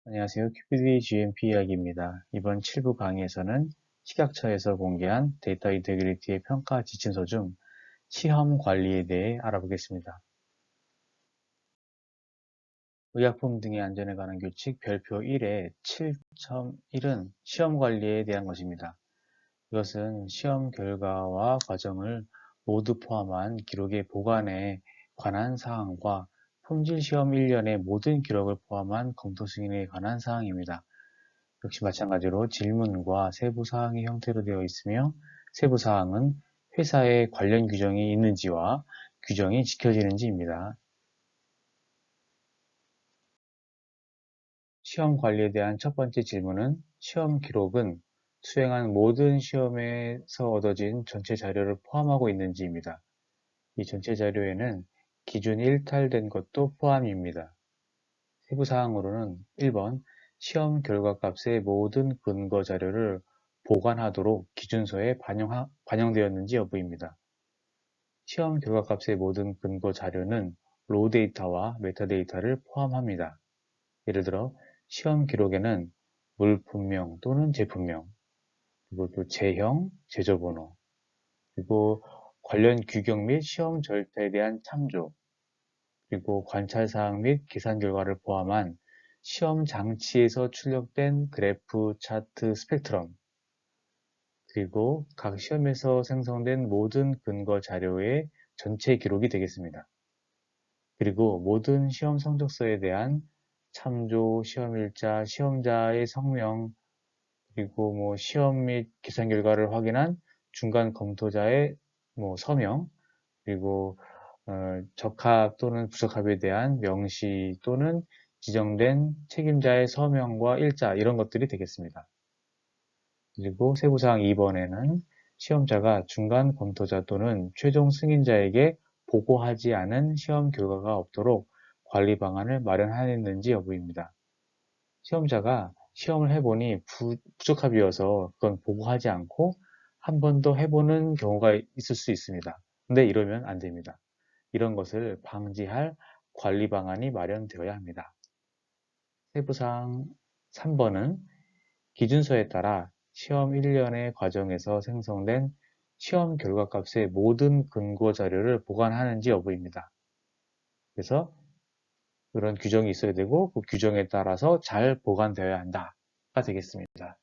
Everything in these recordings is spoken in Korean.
안녕하세요. 큐비디 GMP 이야기입니다. 이번 7부 강의에서는 식약처에서 공개한 데이터 인테그리티의 평가 지침서 중 시험 관리에 대해 알아보겠습니다. 의약품 등의 안전에 관한 규칙 별표 1의 7.1은 시험 관리에 대한 것입니다. 이것은 시험 결과와 과정을 모두 포함한 기록의 보관에 관한 사항과 품질 시험 1년의 모든 기록을 포함한 검토 승인에 관한 사항입니다. 역시 마찬가지로 질문과 세부사항의 형태로 되어 있으며 세부사항은 회사에 관련 규정이 있는지와 규정이 지켜지는지입니다. 시험 관리에 대한 첫 번째 질문은 시험 기록은 수행한 모든 시험에서 얻어진 전체 자료를 포함하고 있는지입니다. 이 전체 자료에는 기준이 일탈된 것도 포함입니다. 세부사항으로는 1번 시험 결과값의 모든 근거 자료를 보관하도록 기준서에 반영되었는지 여부입니다. 시험 결과값의 모든 근거 자료는 로우 데이터와 메타데이터를 포함합니다. 예를 들어 시험 기록에는 물품명 또는 제품명, 그리고 또 제형, 제조번호, 그리고 관련 규격 및 시험 절차에 대한 참조, 그리고 관찰사항 및 계산 결과를 포함한 시험 장치에서 출력된 그래프, 차트, 스펙트럼, 그리고 각 시험에서 생성된 모든 근거 자료의 전체 기록이 되겠습니다. 그리고 모든 시험 성적서에 대한 참조, 시험일자, 시험자의 성명, 그리고 시험 및 계산 결과를 확인한 중간 검토자의 서명, 그리고 적합 또는 부적합에 대한 명시 또는 지정된 책임자의 서명과 일자 이런 것들이 되겠습니다. 그리고 세부사항 2번에는 시험자가 중간 검토자 또는 최종 승인자에게 보고하지 않은 시험 결과가 없도록 관리 방안을 마련하였는지 여부입니다. 시험자가 시험을 해보니 부적합이어서 그건 보고하지 않고 한 번 더 해보는 경우가 있을 수 있습니다. 근데 이러면 안 됩니다. 이런 것을 방지할 관리 방안이 마련되어야 합니다. 세부사항 3번은 기준서에 따라 시험 1년의 과정에서 생성된 시험 결과값의 모든 근거 자료를 보관하는지 여부입니다. 그래서 그런 규정이 있어야 되고 그 규정에 따라서 잘 보관되어야 한다가 되겠습니다.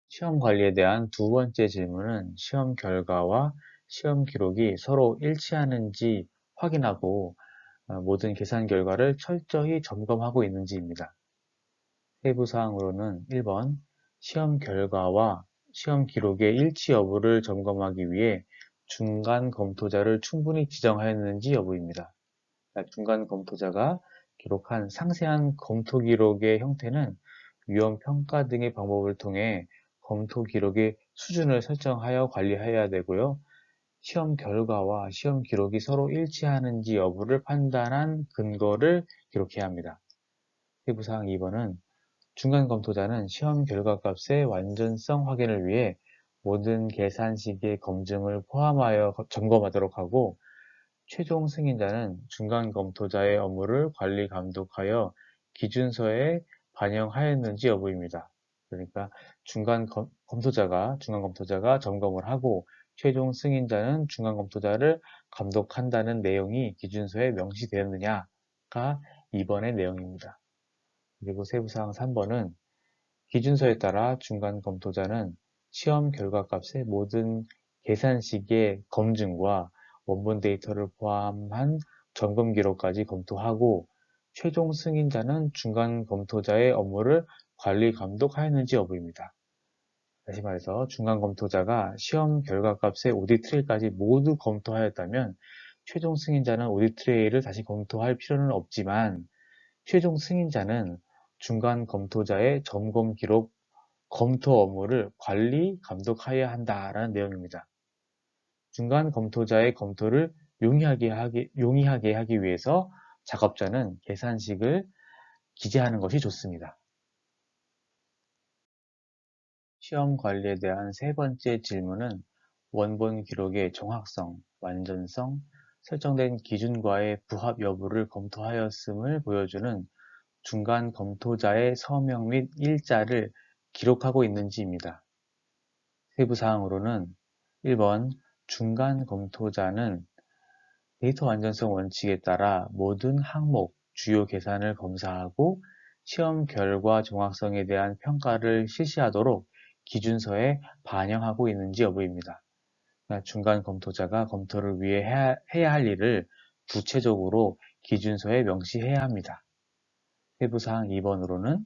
시험 관리에 대한 두 번째 질문은 시험 결과와 시험 기록이 서로 일치하는지 확인하고 모든 계산 결과를 철저히 점검하고 있는지입니다. 세부사항으로는 1번 시험 결과와 시험 기록의 일치 여부를 점검하기 위해 중간 검토자를 충분히 지정하였는지 여부입니다. 중간 검토자가 기록한 상세한 검토 기록의 형태는 위험 평가 등의 방법을 통해 검토 기록의 수준을 설정하여 관리해야 되고요. 시험 결과와 시험 기록이 서로 일치하는지 여부를 판단한 근거를 기록해야 합니다. 세부사항 2번은 중간 검토자는 시험 결과값의 완전성 확인을 위해 모든 계산식의 검증을 포함하여 점검하도록 하고 최종 승인자는 중간 검토자의 업무를 관리 감독하여 기준서에 반영하였는지 여부입니다. 그러니까 중간 검토자가 점검을 하고 최종 승인자는 중간 검토자를 감독한다는 내용이 기준서에 명시되었느냐가 2번의 내용입니다. 그리고 세부사항 3번은 기준서에 따라 중간 검토자는 시험 결과값의 모든 계산식의 검증과 원본 데이터를 포함한 점검 기록까지 검토하고 최종 승인자는 중간 검토자의 업무를 관리 감독하였는지 여부입니다. 다시 말해서 중간 검토자가 시험 결과값의 오디트 트레이까지 모두 검토하였다면 최종 승인자는 오디트 트레이를 다시 검토할 필요는 없지만 최종 승인자는 중간 검토자의 점검 기록 검토 업무를 관리, 감독해야 한다라는 내용입니다. 중간 검토자의 검토를 용이하게 하기 위해서 작업자는 계산식을 기재하는 것이 좋습니다. 시험 관리에 대한 세 번째 질문은 원본 기록의 정확성, 완전성, 설정된 기준과의 부합 여부를 검토하였음을 보여주는 중간 검토자의 서명 및 일자를 기록하고 있는지입니다. 세부사항으로는 1번 중간 검토자는 데이터 완전성 원칙에 따라 모든 항목, 주요 계산을 검사하고 시험 결과 정확성에 대한 평가를 실시하도록 기준서에 반영하고 있는지 여부입니다. 중간 검토자가 검토를 위해 해야 할 일을 구체적으로 기준서에 명시해야 합니다. 세부사항 2번으로는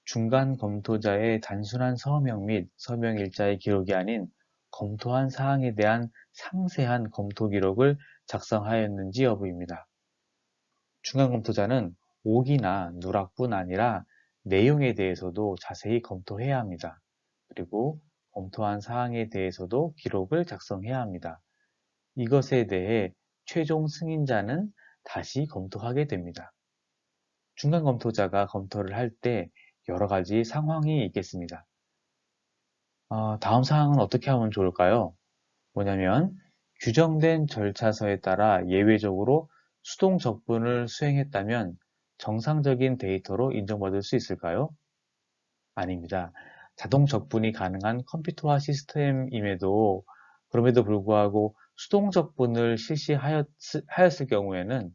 중간 검토자의 단순한 서명 및 서명 일자의 기록이 아닌 검토한 사항에 대한 상세한 검토 기록을 작성하였는지 여부입니다. 중간 검토자는 옥이나 누락뿐 아니라 내용에 대해서도 자세히 검토해야 합니다. 그리고 검토한 사항에 대해서도 기록을 작성해야 합니다. 이것에 대해 최종 승인자는 다시 검토하게 됩니다. 중간 검토자가 검토를 할 때 여러 가지 상황이 있겠습니다. 다음 사항은 어떻게 하면 좋을까요? 뭐냐면 규정된 절차서에 따라 예외적으로 수동 적분을 수행했다면 정상적인 데이터로 인정받을 수 있을까요? 아닙니다. 자동 적분이 가능한 컴퓨터화 시스템임에도 그럼에도 불구하고 수동 적분을 실시하였을 경우에는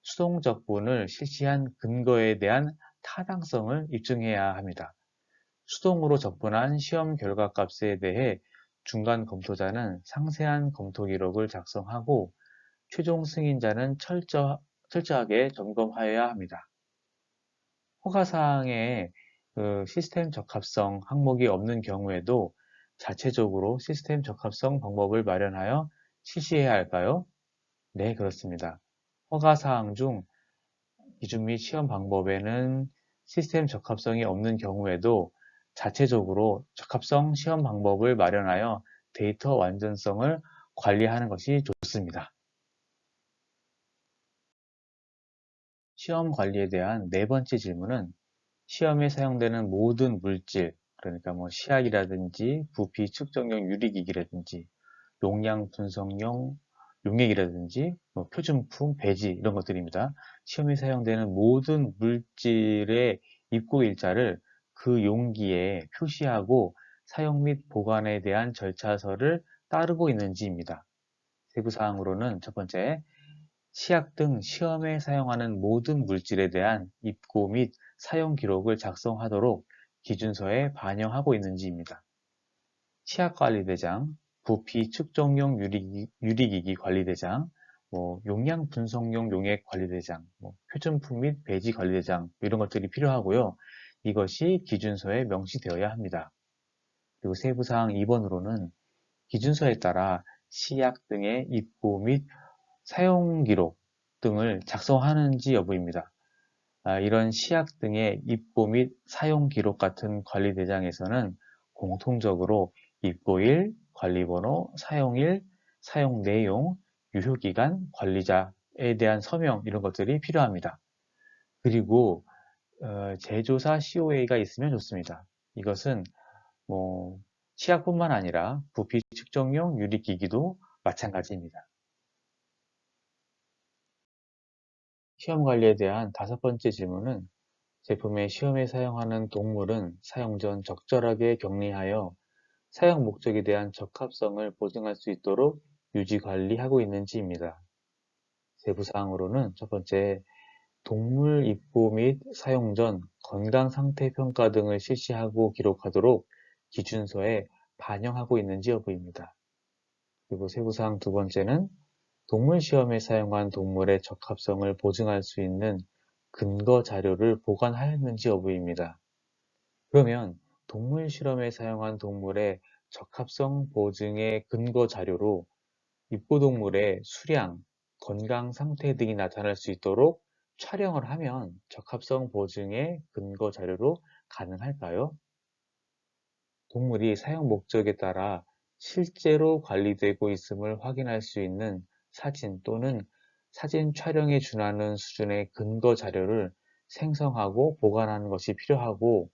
수동 적분을 실시한 근거에 대한 타당성을 입증해야 합니다. 수동으로 적분한 시험 결과 값에 대해 중간 검토자는 상세한 검토 기록을 작성하고 최종 승인자는 철저하게 점검하여야 합니다. 허가사항에 시스템 적합성 항목이 없는 경우에도 자체적으로 시스템 적합성 방법을 마련하여 실시해야 할까요? 네, 그렇습니다. 허가사항 중 기준 및 시험 방법에는 시스템 적합성이 없는 경우에도 자체적으로 적합성 시험 방법을 마련하여 데이터 완전성을 관리하는 것이 좋습니다. 시험 관리에 대한 네 번째 질문은 시험에 사용되는 모든 물질, 그러니까 시약이라든지 부피 측정용 유리기기라든지 용량 분석용 용액이라든지 표준품, 배지 이런 것들입니다. 시험에 사용되는 모든 물질의 입고 일자를 그 용기에 표시하고 사용 및 보관에 대한 절차서를 따르고 있는지입니다. 세부사항으로는 첫 번째, 치약 등 시험에 사용하는 모든 물질에 대한 입고 및 사용 기록을 작성하도록 기준서에 반영하고 있는지입니다. 치약관리대장, 부피 측정용 유리기기 관리대장, 용량 분석용 용액 관리대장, 표준품 및 배지 관리대장 이런 것들이 필요하고요. 이것이 기준서에 명시되어야 합니다. 그리고 세부사항 2번으로는 기준서에 따라 치약 등의 입고 및 사용 기록 등을 작성하는지 여부입니다. 이런 시약 등의 입고 및 사용 기록 같은 관리대장에서는 공통적으로 입고일, 관리번호, 사용일, 사용 내용, 유효기간, 관리자에 대한 서명 이런 것들이 필요합니다. 그리고 제조사 COA가 있으면 좋습니다. 이것은 치약뿐만 아니라 부피 측정용 유리기기도 마찬가지입니다. 시험 관리에 대한 다섯 번째 질문은 제품의 시험에 사용하는 동물은 사용 전 적절하게 격리하여 사용 목적에 대한 적합성을 보증할 수 있도록 유지 관리하고 있는지입니다. 세부사항으로는 첫 번째, 동물 입고 및 사용 전 건강 상태 평가 등을 실시하고 기록하도록 기준서에 반영하고 있는지 여부입니다. 그리고 세부사항 두 번째는 동물 시험에 사용한 동물의 적합성을 보증할 수 있는 근거 자료를 보관하였는지 여부입니다. 그러면 동물 실험에 사용한 동물의 적합성 보증의 근거 자료로 입고동물의 수량, 건강 상태 등이 나타날 수 있도록 촬영을 하면 적합성 보증의 근거 자료로 가능할까요? 동물이 사용 목적에 따라 실제로 관리되고 있음을 확인할 수 있는 사진 또는 사진 촬영에 준하는 수준의 근거 자료를 생성하고 보관하는 것이 필요하고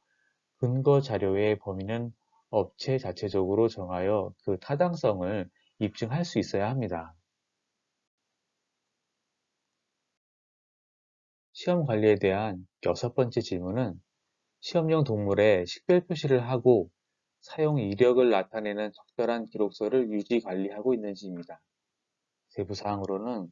근거 자료의 범위는 업체 자체적으로 정하여 그 타당성을 입증할 수 있어야 합니다. 시험 관리에 대한 6번째 질문은 시험용 동물에 식별 표시를 하고 사용 이력을 나타내는 적절한 기록서를 유지 관리하고 있는지입니다. 세부 사항으로는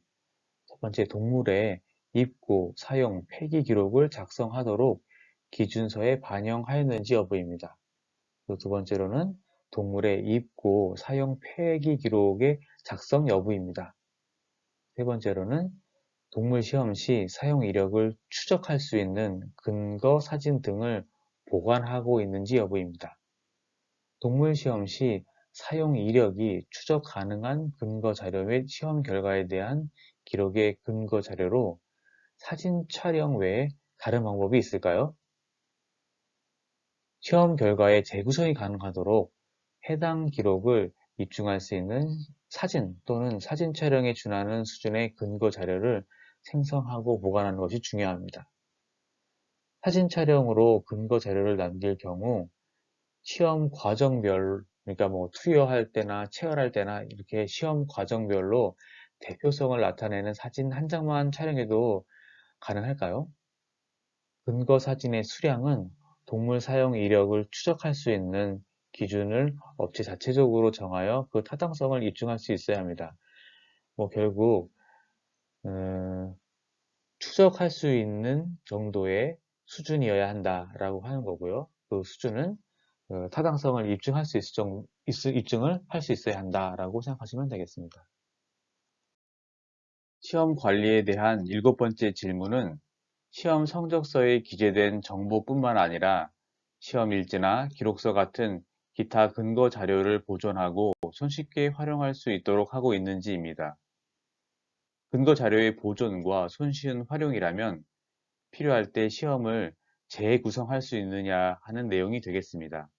첫 번째, 동물의 입고, 사용, 폐기 기록을 작성하도록 기준서에 반영하였는지 여부입니다. 또 두 번째로는 동물의 입고, 사용, 폐기 기록의 작성 여부입니다. 세 번째로는 동물 시험 시 사용 이력을 추적할 수 있는 근거 사진 등을 보관하고 있는지 여부입니다. 동물 시험 시 사용 이력이 추적 가능한 근거 자료 및 시험 결과에 대한 기록의 근거 자료로 사진 촬영 외에 다른 방법이 있을까요? 시험 결과에 재구성이 가능하도록 해당 기록을 입증할 수 있는 사진 또는 사진 촬영에 준하는 수준의 근거 자료를 생성하고 보관하는 것이 중요합니다. 사진 촬영으로 근거 자료를 남길 경우 시험 과정별, 그러니까 투여할 때나 체열할 때나 이렇게 시험 과정별로 대표성을 나타내는 사진 한 장만 촬영해도 가능할까요? 근거 사진의 수량은 동물 사용 이력을 추적할 수 있는 기준을 업체 자체적으로 정하여 그 타당성을 입증할 수 있어야 합니다. 결국 추적할 수 있는 정도의 수준이어야 한다라고 하는 거고요. 그 수준은 타당성을 입증할 수 입증을 할 수 있어야 한다라고 생각하시면 되겠습니다. 시험 관리에 대한 7번째 질문은 시험 성적서에 기재된 정보뿐만 아니라 시험 일지나 기록서 같은 기타 근거 자료를 보존하고 손쉽게 활용할 수 있도록 하고 있는지입니다. 근거 자료의 보존과 손쉬운 활용이라면 필요할 때 시험을 재구성할 수 있느냐 하는 내용이 되겠습니다.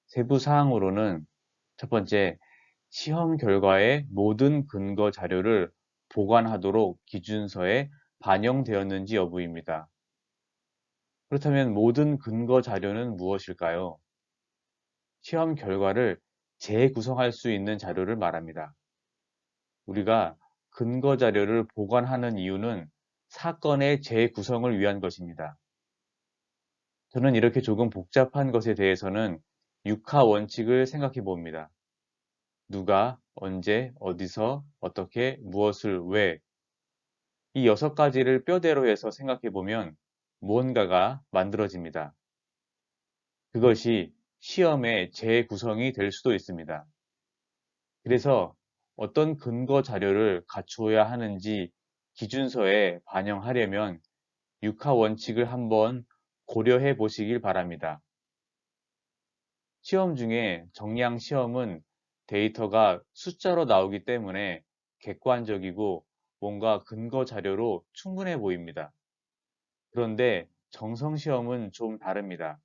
세부 사항으로는 첫 번째, 시험 결과의 모든 근거 자료를 보관하도록 기준서에 반영되었는지 여부입니다. 그렇다면 모든 근거 자료는 무엇일까요? 시험 결과를 재구성할 수 있는 자료를 말합니다. 우리가 근거 자료를 보관하는 이유는 사건의 재구성을 위한 것입니다. 저는 이렇게 조금 복잡한 것에 대해서는 육하 원칙을 생각해 봅니다. 누가, 언제, 어디서, 어떻게, 무엇을, 왜. 이 6가지를 뼈대로 해서 생각해 보면 무언가가 만들어집니다. 그것이 시험의 재구성이 될 수도 있습니다. 그래서 어떤 근거 자료를 갖추어야 하는지 기준서에 반영하려면 육하 원칙을 한번 고려해 보시길 바랍니다. 시험 중에 정량 시험은 데이터가 숫자로 나오기 때문에 객관적이고 뭔가 근거 자료로 충분해 보입니다. 그런데 정성 시험은 좀 다릅니다.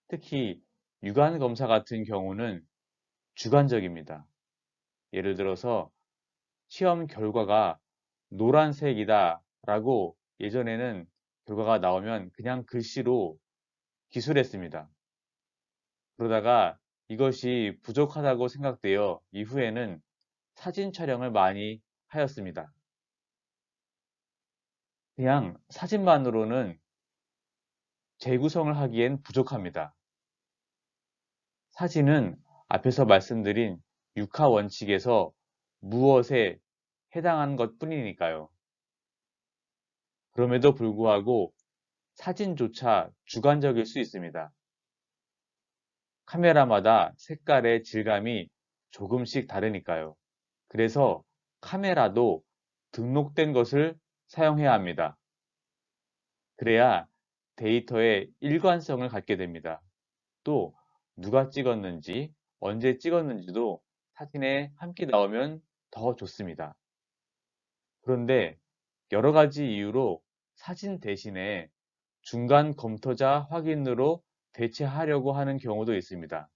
특히 유관 검사 같은 경우는 주관적입니다. 예를 들어서 시험 결과가 노란색이다 라고 예전에는 결과가 나오면 그냥 글씨로 기술했습니다. 그러다가 이것이 부족하다고 생각되어 이후에는 사진 촬영을 많이 하였습니다. 그냥 사진만으로는 재구성을 하기엔 부족합니다. 사진은 앞에서 말씀드린 육하 원칙에서 무엇에 해당하는 것 뿐이니까요. 그럼에도 불구하고 사진조차 주관적일 수 있습니다. 카메라마다 색깔의 질감이 조금씩 다르니까요. 그래서 카메라도 등록된 것을 사용해야 합니다. 그래야 데이터의 일관성을 갖게 됩니다. 또 누가 찍었는지, 언제 찍었는지도 사진에 함께 나오면 더 좋습니다. 그런데 여러 가지 이유로 사진 대신에 중간 검토자 확인으로 대체하려고 하는 경우도 있습니다.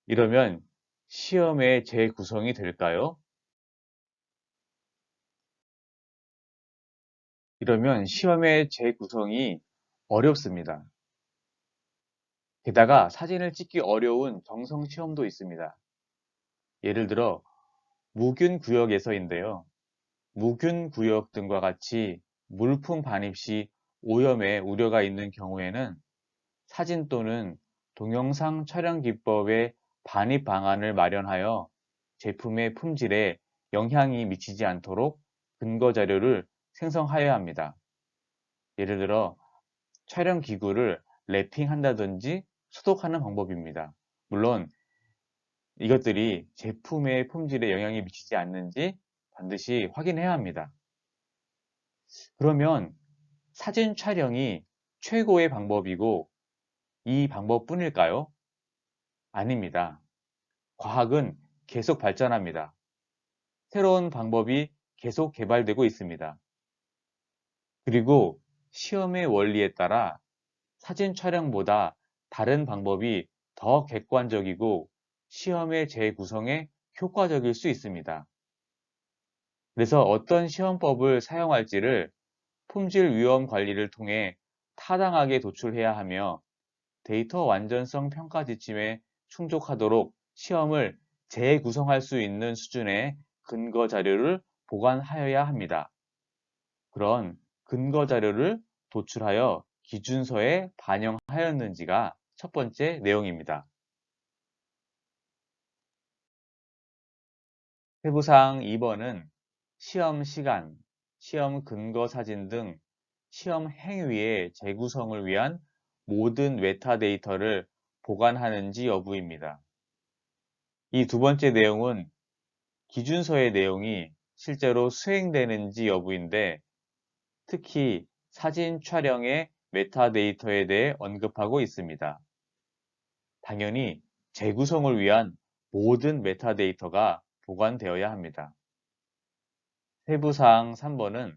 이러면 시험의 재구성이 될까요? 이러면 시험의 재구성이 어렵습니다. 게다가 사진을 찍기 어려운 정성 시험도 있습니다. 예를 들어 무균 구역에서인데요. 무균 구역 등과 같이 물품 반입 시 오염의 우려가 있는 경우에는 사진 또는 동영상 촬영 기법의 반입 방안을 마련하여 제품의 품질에 영향이 미치지 않도록 근거 자료를 생성하여야 합니다. 예를 들어 촬영 기구를 랩핑한다든지 소독하는 방법입니다. 물론 이것들이 제품의 품질에 영향이 미치지 않는지 반드시 확인해야 합니다. 그러면 사진 촬영이 최고의 방법이고 이 방법뿐일까요? 아닙니다. 과학은 계속 발전합니다. 새로운 방법이 계속 개발되고 있습니다. 그리고 시험의 원리에 따라 사진 촬영보다 다른 방법이 더 객관적이고 시험의 재구성에 효과적일 수 있습니다. 그래서 어떤 시험법을 사용할지를 품질 위험 관리를 통해 타당하게 도출해야 하며 데이터 완전성 평가 지침에 충족하도록 시험을 재구성할 수 있는 수준의 근거 자료를 보관하여야 합니다. 그런 근거 자료를 도출하여 기준서에 반영하였는지가 첫 번째 내용입니다. 세부사항 2번은 시험 시간, 시험 근거 사진 등 시험 행위의 재구성을 위한 모든 메타데이터를 보관하는지 여부입니다. 이 두 번째 내용은 기준서의 내용이 실제로 수행되는지 여부인데 특히 사진 촬영의 메타데이터에 대해 언급하고 있습니다. 당연히 재구성을 위한 모든 메타데이터가 보관되어야 합니다. 세부사항 3번은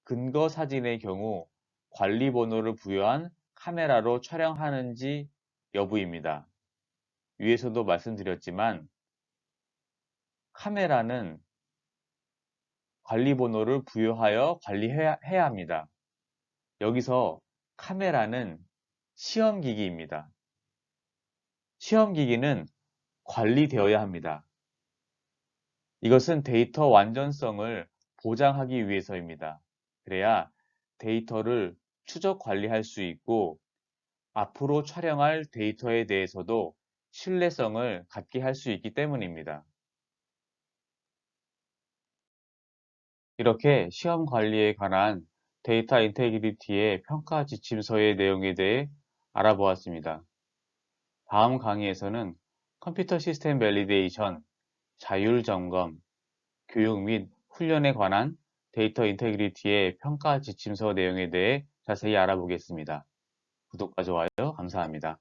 근거 사진의 경우 관리번호를 부여한 카메라로 촬영하는지 여부입니다. 위에서도 말씀드렸지만 카메라는 관리번호를 부여하여 관리해야 합니다. 여기서 카메라는 시험기기입니다. 시험기기는 관리되어야 합니다. 이것은 데이터 완전성을 보장하기 위해서입니다. 그래야 데이터를 추적 관리할 수 있고 앞으로 촬영할 데이터에 대해서도 신뢰성을 갖게 할 수 있기 때문입니다. 이렇게 시험 관리에 관한 데이터 인테그리티의 평가 지침서의 내용에 대해 알아보았습니다. 다음 강의에서는 컴퓨터 시스템 밸리데이션, 자율 점검, 교육 및 훈련에 관한 데이터 인테그리티의 평가 지침서 내용에 대해 자세히 알아보겠습니다. 구독과 좋아요 감사합니다.